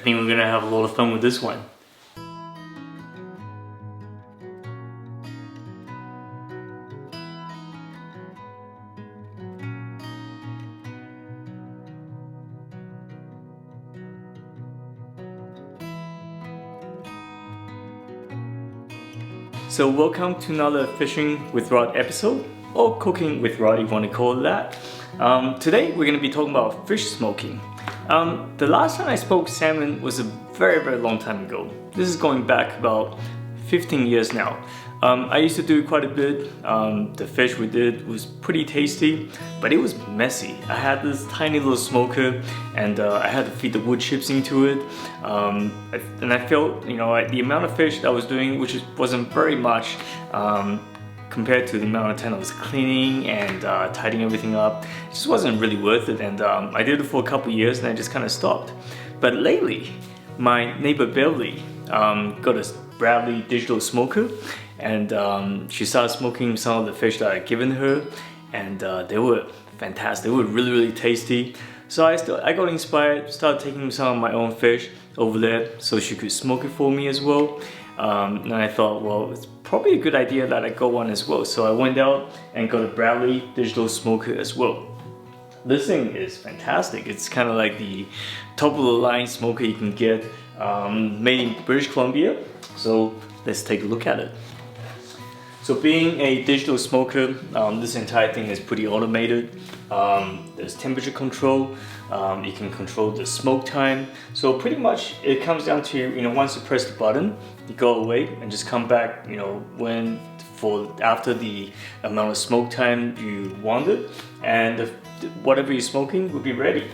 think we're gonna have a lot of fun with this one. So welcome to another Fishing with Rod episode, or Cooking with Rod if you want to call it that. Today we're going to be talking about fish smoking. The last time I smoked salmon was a very long time ago. This is going back about 15 years now. I used to do it quite a bit. The fish we did was pretty tasty, but it was messy. I had this tiny little smoker and I had to feed the wood chips into it. And I felt, you know, the amount of fish that I was doing, which wasn't very much compared to the amount of time I was cleaning and tidying everything up, it just wasn't really worth it. And I did it for a couple years and I just kind of stopped. But lately, my neighbor Beverly got a Bradley digital smoker, and she started smoking some of the fish that I'd given her, and they were fantastic. They were really tasty. So I got inspired, started taking some of my own fish over there so she could smoke it for me as well. And I thought, well, it's probably a good idea that I got one as well. So I went out and got a Bradley digital smoker as well. This thing is fantastic. It's kind of like the top of the line smoker you can get, made in British Columbia. So let's take a look at it. So being a digital smoker, this entire thing is pretty automated. There's temperature control. You can control the smoke time. So pretty much it comes down to, you know, once you press the button, you go away and just come back, you know, after the amount of smoke time you wanted, and whatever you're smoking will be ready.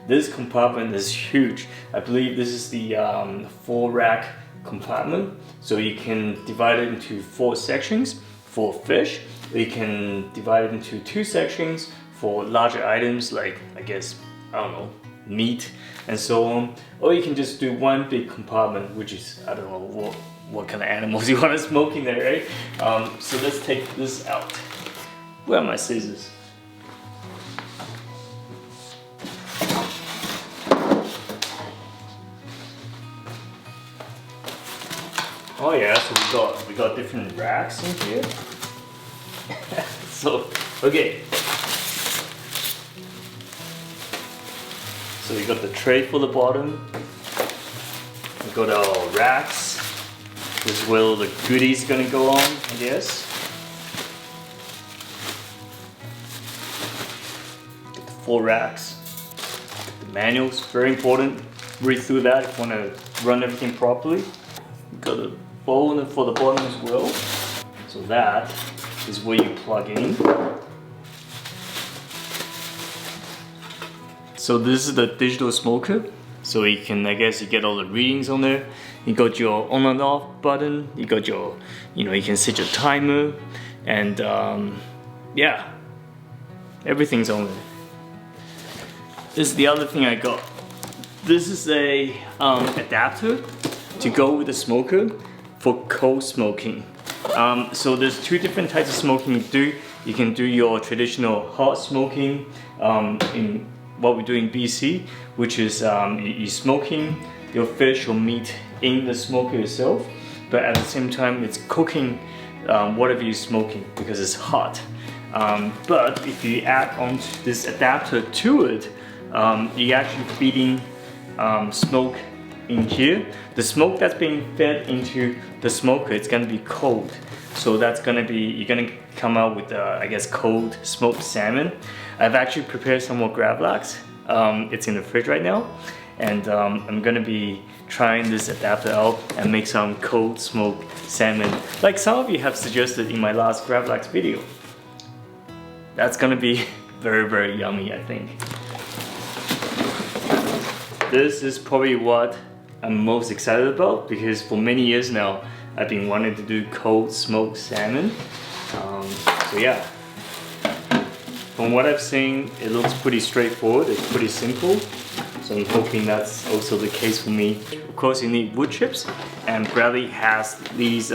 This compartment is huge. I believe this is the 4-rack compartment, so you can divide it into 4 sections for fish. You can divide it into 2 sections for larger items like, I guess, I don't know, meat and so on, or you can just do one big compartment, which is, I don't know what kind of animals you want to smoke in there, right? So let's take this out. Where are my scissors? Oh yeah, so we got different racks in here. So okay. So we got the tray for the bottom. We got our racks. This is where all the goodies gonna go on, I guess. Got the 4 racks. The manuals, very important. Read through that if you wanna run everything properly. We got a bowl for the bottom as well. So that is where you plug in. So this is the digital smoker. So you can, I guess, you get all the readings on there. You got your on and off button. You got your, you know, you can set your timer, and yeah, everything's on there. This is the other thing I got. This is a adapter to go with the smoker for cold smoking. So there's 2 different types of smoking you do. You can do your traditional hot smoking in what we do in BC, which is you're smoking your fish or meat in the smoker itself, but at the same time it's cooking whatever you're smoking because it's hot. But if you add on this adapter to it, you're actually feeding smoke in here. The smoke that's being fed into the smoker, it's gonna be cold. So that's gonna be, you're gonna come out with, I guess, cold smoked salmon. I've actually prepared some more gravlax. It's in the fridge right now. And I'm gonna be trying this adapter out and make some cold smoked salmon, like some of you have suggested in my last gravlax video. That's gonna be very yummy, I think. This is probably what I'm most excited about, because for many years now I've been wanting to do cold smoked salmon. So yeah, from what I've seen, it looks pretty straightforward. It's pretty simple. So I'm hoping that's also the case for me. Of course, you need wood chips, and Bradley has these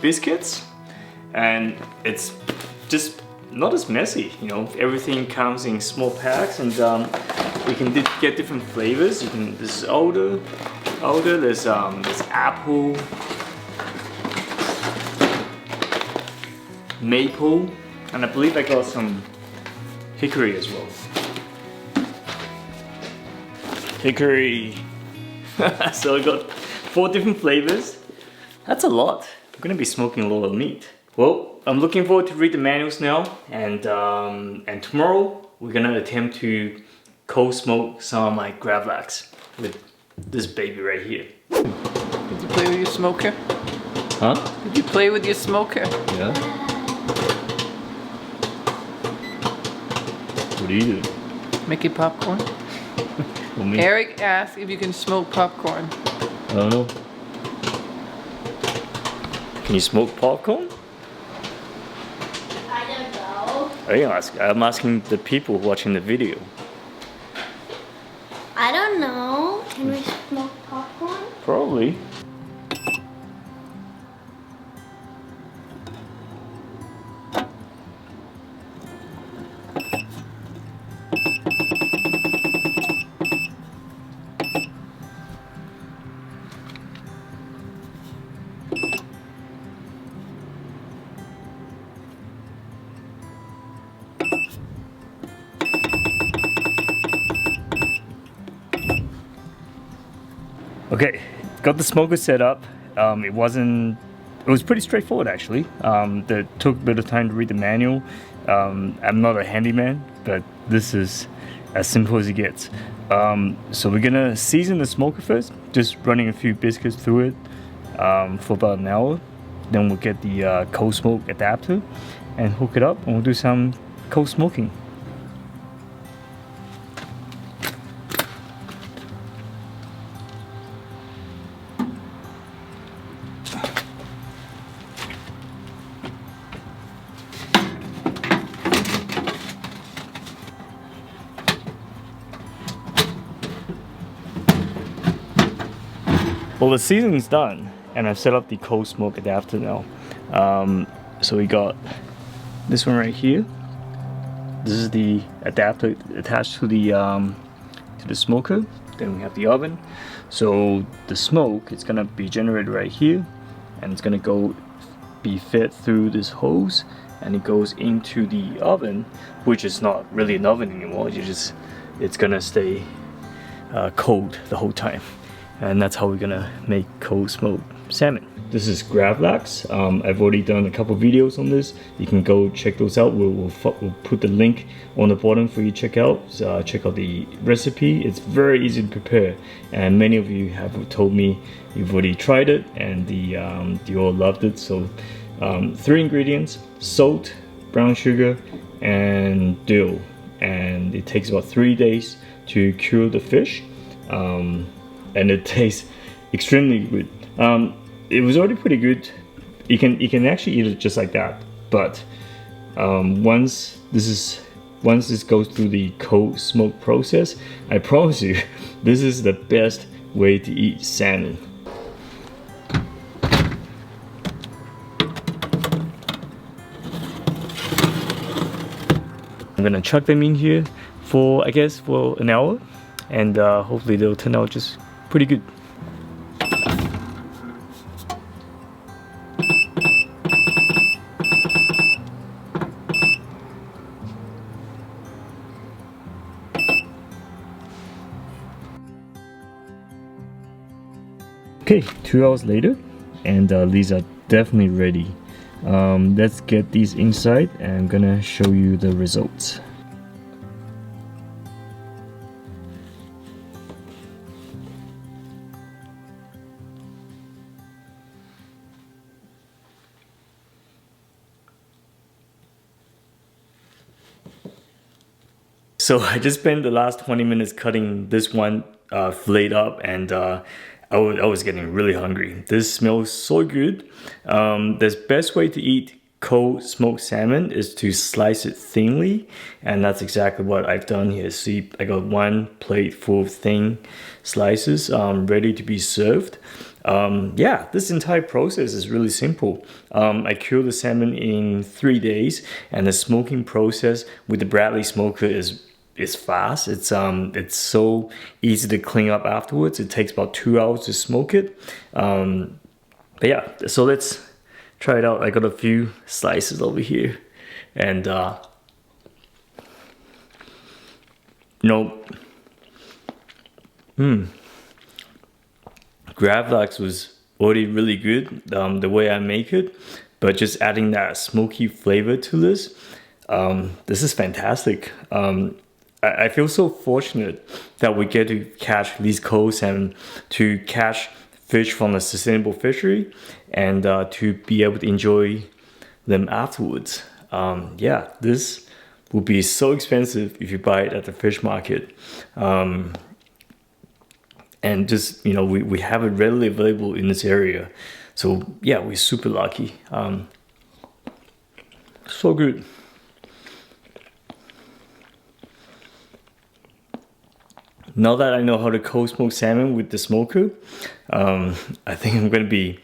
biscuits, and it's just not as messy. You know, everything comes in small packs, and you can get different flavors. This is older, powder. There's apple, maple, and I believe I got some hickory as well. Hickory. So I got 4 different flavors. That's a lot. I'm gonna be smoking a lot of meat. Well, I'm looking forward to read the manuals now, and tomorrow we're gonna attempt to cold smoke some of my gravlax with this baby right here. Did you play with your smoker? Huh? Did you play with your smoker? Yeah. What do you do? Making popcorn? For me? Eric asked if you can smoke popcorn. I don't know. Can you smoke popcorn? I don't know. I'm asking the people watching the video. I don't know. Can we smoke popcorn? Probably. Okay, got the smoker set up. It was pretty straightforward actually. It took a bit of time to read the manual. I'm not a handyman, but this is as simple as it gets. So we're gonna season the smoker first, just running a few biscuits through it for about an hour. Then we'll get the cold smoke adapter and hook it up, and we'll do some cold smoking. Well, the seasoning's done, and I've set up the cold smoke adapter now. So we got this one right here. This is the adapter attached to the smoker. Then we have the oven. So the smoke is gonna be generated right here, and it's gonna be fed through this hose, and it goes into the oven, which is not really an oven anymore. It's gonna stay cold the whole time. And that's how we're gonna make cold smoked salmon. This is gravlax. I've already done a couple videos on this. You can go check those out. We'll put the link on the bottom for you to check out. Check out the recipe. It's very easy to prepare, and many of you have told me you've already tried it and you all loved it. So 3 ingredients: salt, brown sugar, and dill. And it takes about 3 days to cure the fish. And it tastes extremely good. It was already pretty good. You can actually eat it just like that. But once this goes through the cold smoke process, I promise you, this is the best way to eat salmon. I'm gonna chuck them in here for an hour, and hopefully they'll turn out just pretty good. Okay, 2 hours later, and these are definitely ready. Let's get these inside, and I'm gonna show you the results. So I just spent the last 20 minutes cutting this one fillet up, and I was getting really hungry. This smells so good. The best way to eat cold smoked salmon is to slice it thinly, and that's exactly what I've done here. See, I got 1 plate full of thin slices ready to be served. Yeah, this entire process is really simple. I cure the salmon in 3 days, and the smoking process with the Bradley smoker is is fast. It's so easy to clean up afterwards. It takes about 2 hours to smoke it. But yeah, so let's try it out. I got a few slices over here, and Gravlax was already really good, the way I make it, but just adding that smoky flavor to this, this is fantastic. I feel so fortunate that we get to catch these coho salmon, to catch fish from a sustainable fishery, and to be able to enjoy them afterwards. Yeah, this would be so expensive if you buy it at the fish market. And just, we have it readily available in this area. So yeah, we're super lucky. So good. Now that I know how to cold smoke salmon with the smoker, I think I'm going to be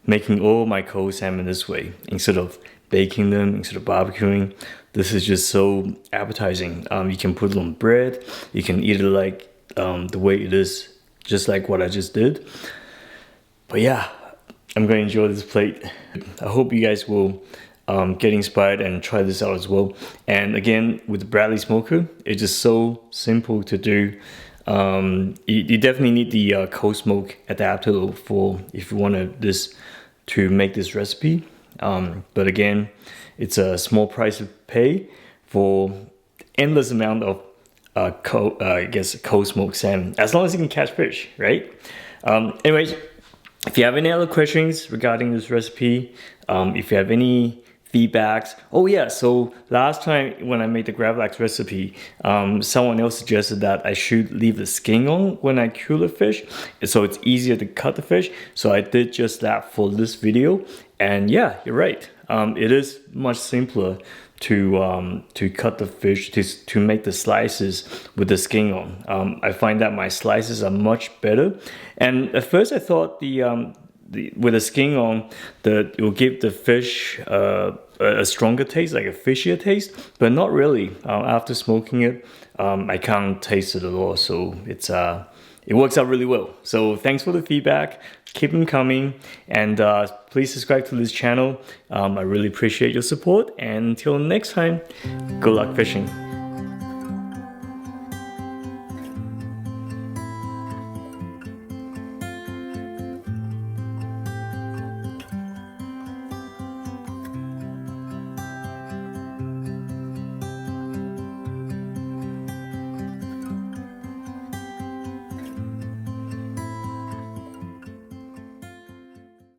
making all my cold salmon this way, instead of baking them, instead of barbecuing. This is just so appetizing. You can put it on bread. You can eat it like the way it is, just like what I just did. But yeah, I'm going to enjoy this plate. I hope you guys will get inspired and try this out as well. And again, with the Bradley smoker, it's just so simple to do. You definitely need the cold smoke adapter for if you want to make this recipe. But again, it's a small price to pay for endless amount of cold smoked salmon, as long as you can catch fish, right? Anyways, if you have any other questions regarding this recipe, if you have any feedbacks. Oh yeah, so last time when I made the Gravlax recipe, someone else suggested that I should leave the skin on when I kill the fish, so it's easier to cut the fish. So I did just that for this video, and yeah, you're right. It is much simpler to cut the fish, to make the slices with the skin on. I find that my slices are much better. And at first I thought with the skin on, that it will give the fish a stronger taste, like a fishier taste, but not really. After smoking it, I can't taste it at all. So it works out really well. So thanks for the feedback. Keep them coming, and please subscribe to this channel. I really appreciate your support, and until next time, good luck fishing.